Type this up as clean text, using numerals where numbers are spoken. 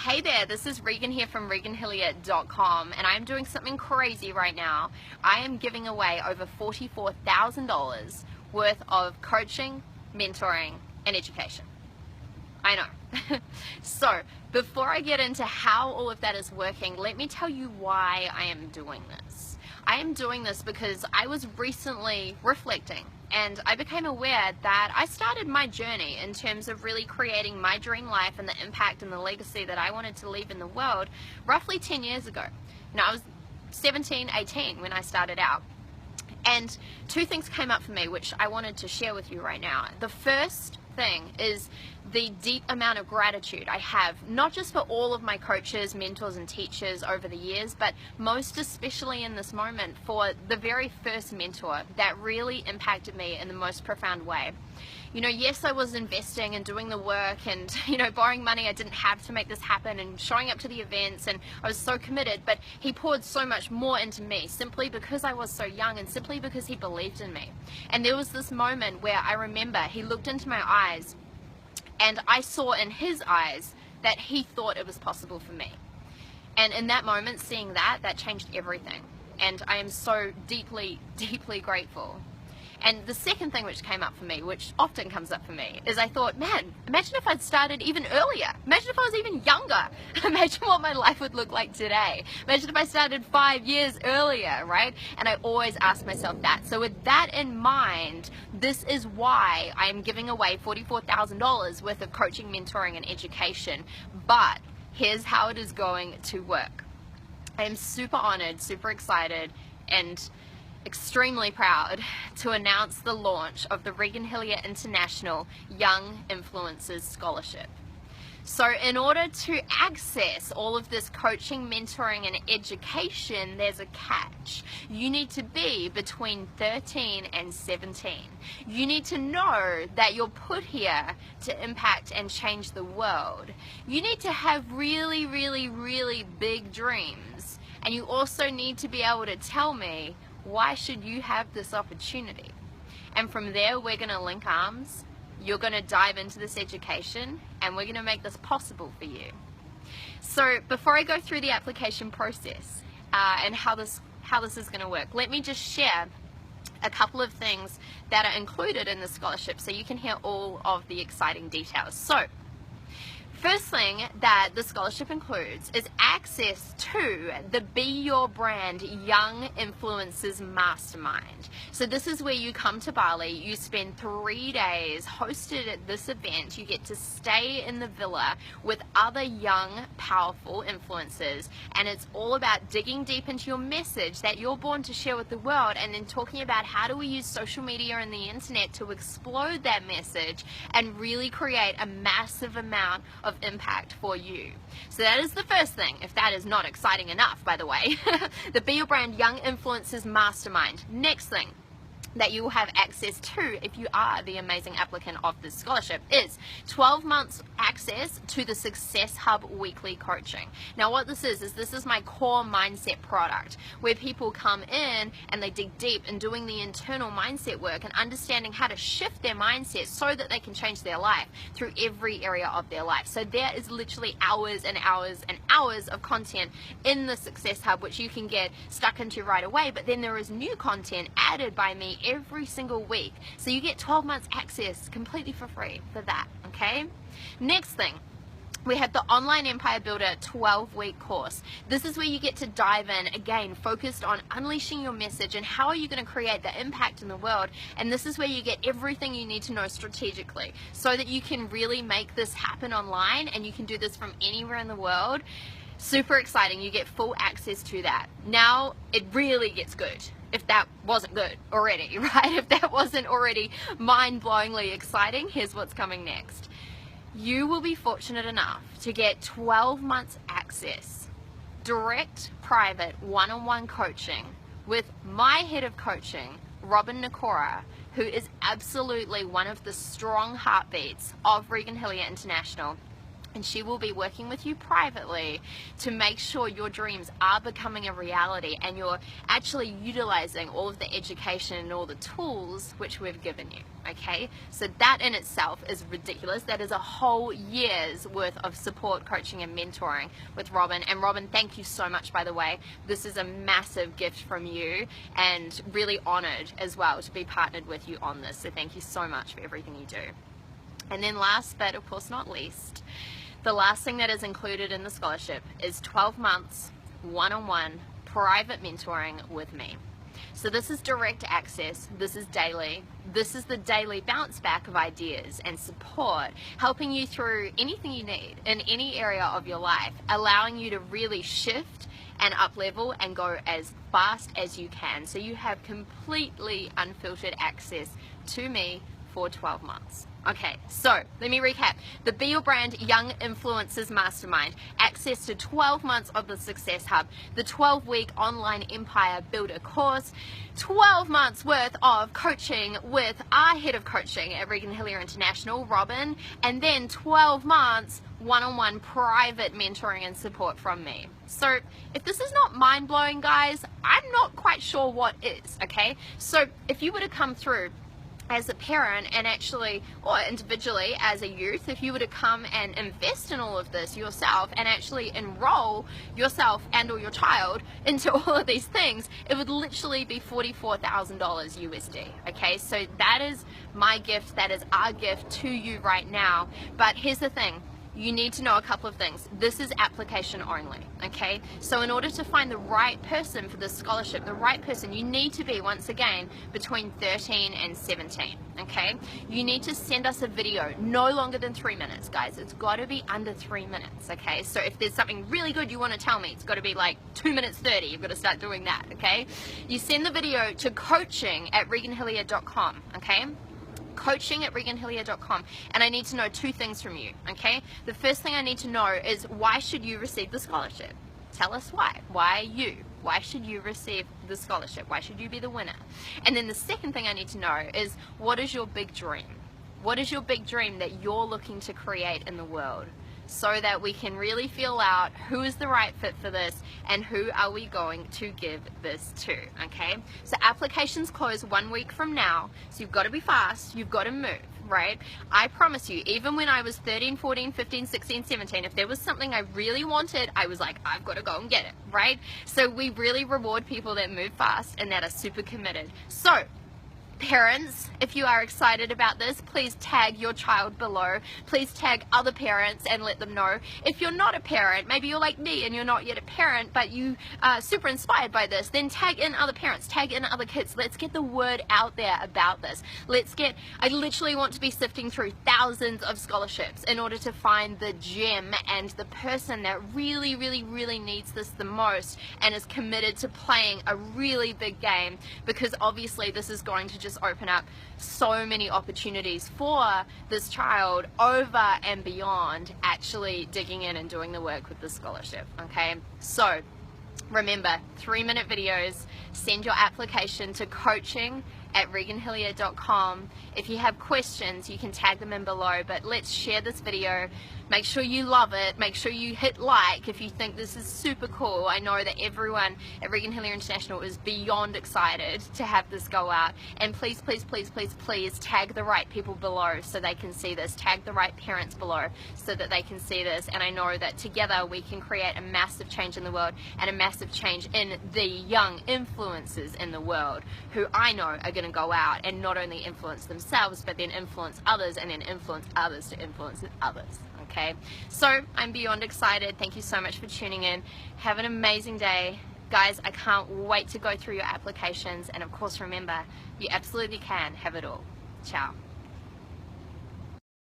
Hey there, this is Regan here from reganhillyer.com, and I'm doing something crazy right now. I am giving away over $44,000 worth of coaching, mentoring, and education. I know. So, before I get into how all of that is working, let me tell you why I am doing this. I am doing this because I was recently reflecting and I became aware that I started my journey in terms of really creating my dream life and the impact and the legacy that I wanted to leave in the world roughly 10 years ago. Now, I was 17, 18 when I started out. And two things came up for me which I wanted to share with you right now. The first thing is the deep amount of gratitude I have, not just for all of my coaches, mentors, and teachers over the years, but most especially in this moment for the very first mentor that really impacted me in the most profound way. You know, yes, I was investing and doing the work and, borrowing money I didn't have to make this happen and showing up to the events, and I was so committed, but he poured so much more into me simply because I was so young and simply because he believed in me. And there was this moment where I remember he looked into my eyes and I saw in his eyes that he thought it was possible for me. And in that moment, seeing that changed everything. And I am so deeply, deeply grateful. And the second thing which came up for me, which often comes up for me, is I thought, man, imagine if I'd started even earlier. Imagine if I was even younger. Imagine what my life would look like today. Imagine if I started 5 years earlier, right? And I always ask myself that. So with that in mind, this is why I'm giving away $44,000 worth of coaching, mentoring, and education. But here's how it is going to work. I am super honored, super excited, and extremely proud to announce the launch of the Regan Hillyer International Young Influencers Scholarship. So in order to access all of this coaching, mentoring, and education, there's a catch. You need to be between 13 and 17. You need to know that you're put here to impact and change the world. You need to have really, really, really big dreams. And you also need to be able to tell me, why should you have this opportunity? And from there, we're going to link arms. You're going to dive into this education, and we're going to make this possible for you. So before I go through the application process and how this is going to work, let me just share a couple of things that are included in the scholarship so you can hear all of the exciting details. So first thing that the scholarship includes is access to the Be Your Brand Young Influencers Mastermind. So this is where you come to Bali, you spend 3 days hosted at this event, you get to stay in the villa with other young, powerful influencers, and it's all about digging deep into your message that you're born to share with the world, and then talking about how do we use social media and the internet to explode that message and really create a massive amount of impact for you. So that is the first thing, if that is not exciting enough, by the way. The Be Your Brand Young Influencers Mastermind. Next thing that you will have access to if you are the amazing applicant of this scholarship is 12 months access to the Success Hub weekly coaching. Now what this is my core mindset product where people come in and they dig deep in doing the internal mindset work and understanding how to shift their mindset so that they can change their life through every area of their life. So there is literally hours and hours and hours of content in the Success Hub which you can get stuck into right away, but then there is new content added by me every single week. So you get 12 months access completely for free for that, okay? Next thing, we have the Online Empire Builder 12-week course. This is where you get to dive in, again, focused on unleashing your message and how are you going to create the impact in the world. And this is where you get everything you need to know strategically so that you can really make this happen online, and you can do this from anywhere in the world. Super exciting. You get full access to that. Now it really gets good. If that wasn't good already, right? If that wasn't already mind-blowingly exciting, here's what's coming next. You will be fortunate enough to get 12 months access, direct, private, one-on-one coaching with my head of coaching, Robin Nakora, who is absolutely one of the strong heartbeats of Regan Hillyer International. and she will be working with you privately to make sure your dreams are becoming a reality and you're actually utilizing all of the education and all the tools which we've given you. Okay, so that in itself is ridiculous. That is a whole year's worth of support, coaching, and mentoring with Robin. And Robin, thank you so much, by the way. This is a massive gift from you, and really honored as well to be partnered with you on this. So thank you so much for everything you do. And then last but of course not least, the last thing that is included in the scholarship is 12 months one-on-one private mentoring with me. So this is direct access, this is daily, this is the daily bounce back of ideas and support, helping you through anything you need in any area of your life, allowing you to really shift and up level and go as fast as you can. So you have completely unfiltered access to me for 12 months. Okay, so let me recap. The Be Your Brand Young Influencers Mastermind, access to 12 months of the Success Hub, the 12-week online empire builder course, 12 months worth of coaching with our head of coaching at Regan Hillyer International, Robin, and then 12 months one-on-one private mentoring and support from me. So if this is not mind-blowing, guys, I'm not quite sure what is, okay? So if you were to come through as a parent and actually, or individually as a youth, if you were to come and invest in all of this yourself and actually enroll yourself and or your child into all of these things, it would literally be $44,000 USD. Okay, so that is my gift, that is our gift to you right now. But here's the thing, you need to know a couple of things. This is application only, okay? So in order to find the right person for this scholarship, the right person, you need to be, once again, between 13 and 17, okay? You need to send us a video no longer than 3 minutes, guys. It's got to be under 3 minutes, okay? So if there's something really good you want to tell me, it's got to be like 2 minutes 30. You've got to start doing that, okay? You send the video to coaching@reganhillyer.com, okay? coaching@reganhillyer.com, and I need to know two things from you, okay? The first thing I need to know is, why should you receive the scholarship? Tell us why. Why you? Why should you receive the scholarship? Why should you be the winner? And then the second thing I need to know is, what is your big dream? What is your big dream that you're looking to create in the world? So that we can really feel out who is the right fit for this and who are we going to give this to, okay? So applications close 1 week from now, so you've got to be fast, you've got to move, right? I promise you, even when I was 13, 14, 15, 16, 17, if there was something I really wanted, I was like, I've got to go and get it, right? So we really reward people that move fast and that are super committed. So parents, if you are excited about this, please tag your child below. Please tag other parents and let them know. If you're not a parent, maybe you're like me and you're not yet a parent, but you are super inspired by this, then tag in other parents, tag in other kids. Let's get the word out there about this. I literally want to be sifting through thousands of scholarships in order to find the gem and the person that really, really, really needs this the most and is committed to playing a really big game, because obviously this is going to just open up so many opportunities for this child over and beyond actually digging in and doing the work with the scholarship, okay? So remember, 3-minute videos. Send your application to coaching@reganhillyer.com. If you have questions, you can tag them in below, but let's share this video. Make sure you love it. Make sure you hit like if you think this is super cool. I know that everyone at Regan Hillyer International is beyond excited to have this go out. And please, please, please, please, please tag the right people below so they can see this. Tag the right parents below so that they can see this. And I know that together we can create a massive change in the world and a massive change in the young influencers in the world, who I know are going to go out and not only influence themselves, but then influence others, and then influence others to influence others. Okay, so I'm beyond excited. Thank you so much for tuning in. Have an amazing day. Guys, I can't wait to go through your applications, and of course remember, you absolutely can have it all. Ciao.